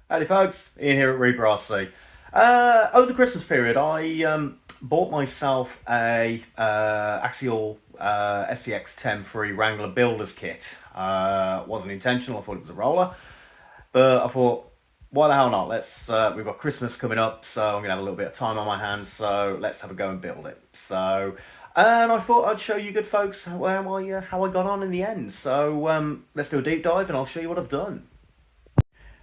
Howdy folks, Ian here at Reaper RC. Over the Christmas period, I bought myself a Axial SCX-10 free Wrangler Builders kit. Wasn't intentional, I thought it was a roller, but I thought, why the hell not? We've got Christmas coming up, so I'm gonna have a little bit of time on my hands, so let's have a go and build it. And I thought I'd show you good folks how I got on in the end. Let's do a deep dive, and I'll show you what I've done.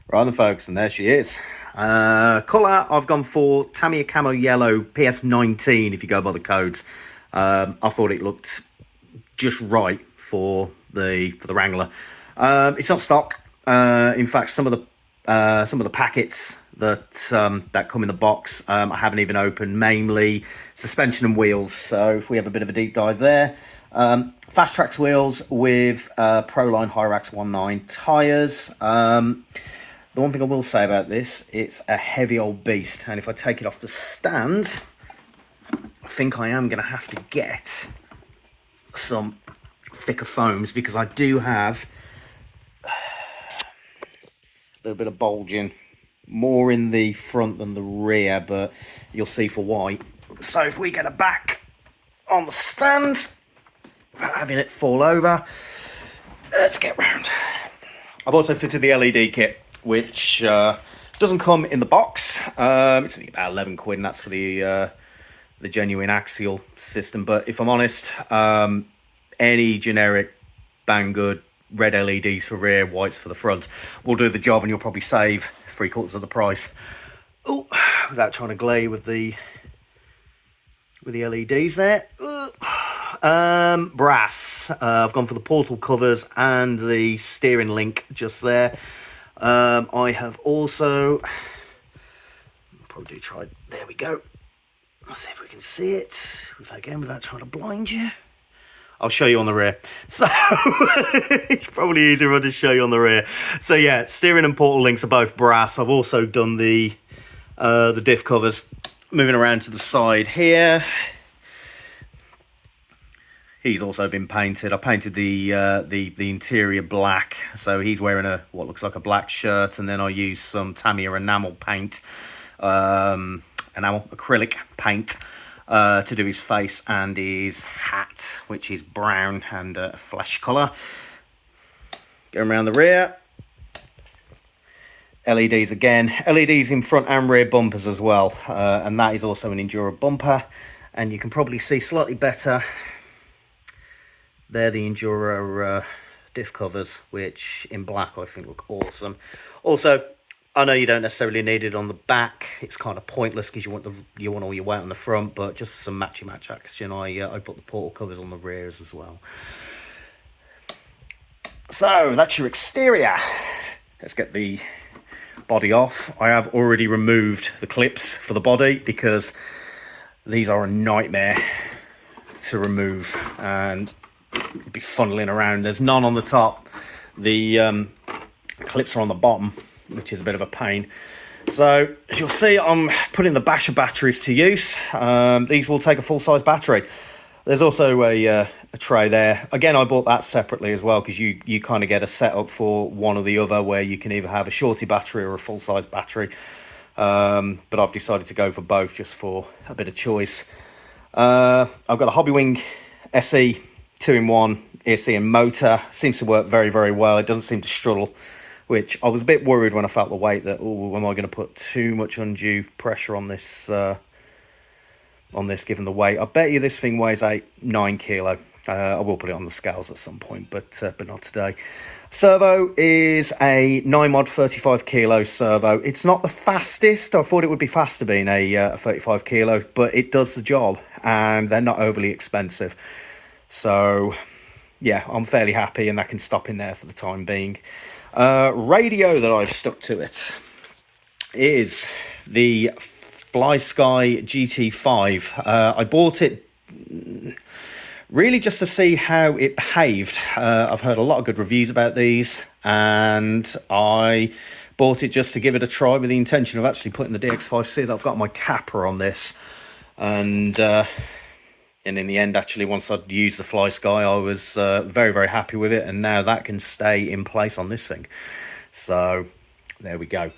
Right then folks, and there she is. Colour, I've gone for Tamiya Camo Yellow PS19 if you go by the codes. I thought it looked just right for the Wrangler. It's not stock. In fact, some of the packets that come in the box, I haven't even opened, mainly suspension and wheels. So if we have a bit of a deep dive there. Fast Tracks wheels with Proline Hyrax 19 tyres. The one thing I will say about this, it's a heavy old beast, and if I take it off the stand, I think I am going to have to get some thicker foams, because I do have a little bit of bulging, more in the front than the rear, but you'll see for why. So if we get it back on the stand, without having it fall over, let's get round. I've also fitted the LED kit, which doesn't come in the box. It's about 11 quid, and that's for the genuine Axial system. But if I'm honest, any generic Banggood red LEDs for rear, whites for the front will do the job, and you'll probably save 3/4 of the price. Oh, without trying to glare with the LEDs there. Brass. I've gone for the portal covers and the steering link just there. I have also probably tried. There we go. Let's see if we can see it without trying to blind you. I'll show you on the rear. So it's probably easier if I just show you on the rear. So yeah, steering and portal links are both brass. I've also done the diff covers. Moving around to the side here. He's also been painted. I painted the interior black, so he's wearing what looks like a black shirt, and then I used some Tamiya enamel paint, enamel acrylic paint, to do his face and his hat, which is brown and flesh colour. Going around the rear, LEDs again, LEDs in front and rear bumpers as well, and that is also an Enduro bumper, and you can probably see slightly better. They're the Enduro diff covers, which in black I think look awesome. Also, I know you don't necessarily need it on the back. It's kind of pointless because you want all your weight on the front, but just for some match action, I put the portal covers on the rears as well. So that's your exterior. Let's get the body off. I have already removed the clips for the body because these are a nightmare to remove, and be funneling around. There's none on the top. The clips are on the bottom, which is a bit of a pain. So as you'll see, I'm putting the Basher batteries to use. These will take a full-size battery. There's also a tray there. Again, I bought that separately as well, because you kind of get a setup for one or the other, where you can either have a shorty battery or a full-size battery. But I've decided to go for both just for a bit of choice. I've got a Hobbywing SE 2-in-1 ESC and motor. Seems to work very, very well. It doesn't seem to struggle, which I was a bit worried when I felt the weight, that, oh, am I going to put too much undue pressure on this given the weight. I bet you this thing weighs 9 kilo. I will put it on the scales at some point, but not today. Servo is a 9-mod 35 kilo servo. It's not the fastest. I thought it would be faster being a 35 kilo, but it does the job, and they're not overly expensive. So yeah, I'm fairly happy, and that can stop in there for the time being. Radio that I've stuck to it is the FlySky GT5. I bought it really just to see how it behaved. I've heard a lot of good reviews about these, and I bought it just to give it a try, with the intention of actually putting the DX5C that I've got on my capper on this. And in the end, actually, once I'd used the FlySky, I was very, very happy with it. And now that can stay in place on this thing. So there we go.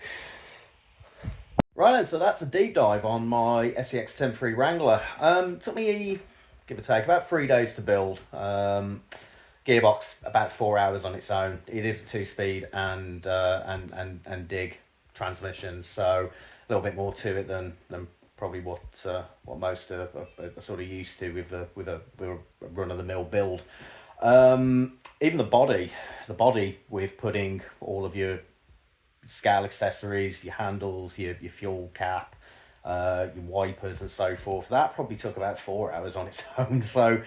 Right then, so that's a deep dive on my SCX-10 Wrangler. Took me, give or take, about 3 days to build. Gearbox about 4 hours on its own. It is a two-speed and dig transmission, so a little bit more to it than probably what most are sort of used to with a run of the mill build. Even the body with putting all of your scale accessories, your handles, your fuel cap, your wipers, and so forth. That probably took about 4 hours on its own. So,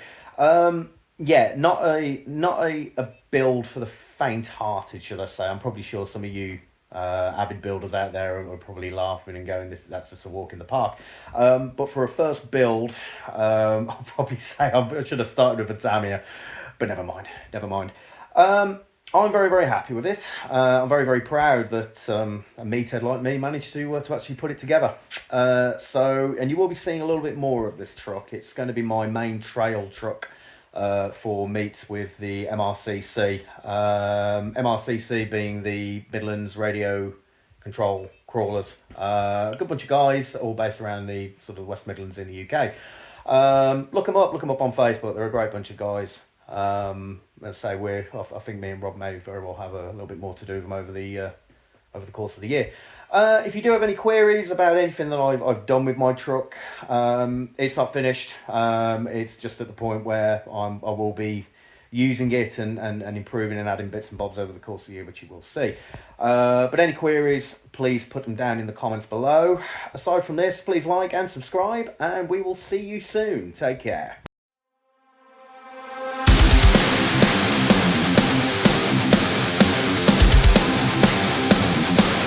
yeah, not a build for the faint-hearted, should I say? I'm probably sure some of you avid builders out there are probably laughing and going, "This that's just a walk in the park." But for a first build, I'll probably say I should have started with a Tamiya, but never mind, never mind. I'm very, very happy with it. I'm very, very proud that a meathead like me managed to actually put it together. And you will be seeing a little bit more of this truck. It's going to be my main trail truck for meets with the MRCC. MRCC being the Midlands Radio Control Crawlers. A good bunch of guys, all based around the sort of West Midlands in the UK. Look them up. Look them up on Facebook. They're a great bunch of guys. Let's say I think me and Rob may very well have a little bit more to do with them over the course of the year. If you do have any queries about anything that I've done with my truck, it's not finished. It's just at the point where I will be using it and improving and adding bits and bobs over the course of the year, which you will see. But any queries, please put them down in the comments below. Aside from this, please like and subscribe, and we will see you soon. Take care.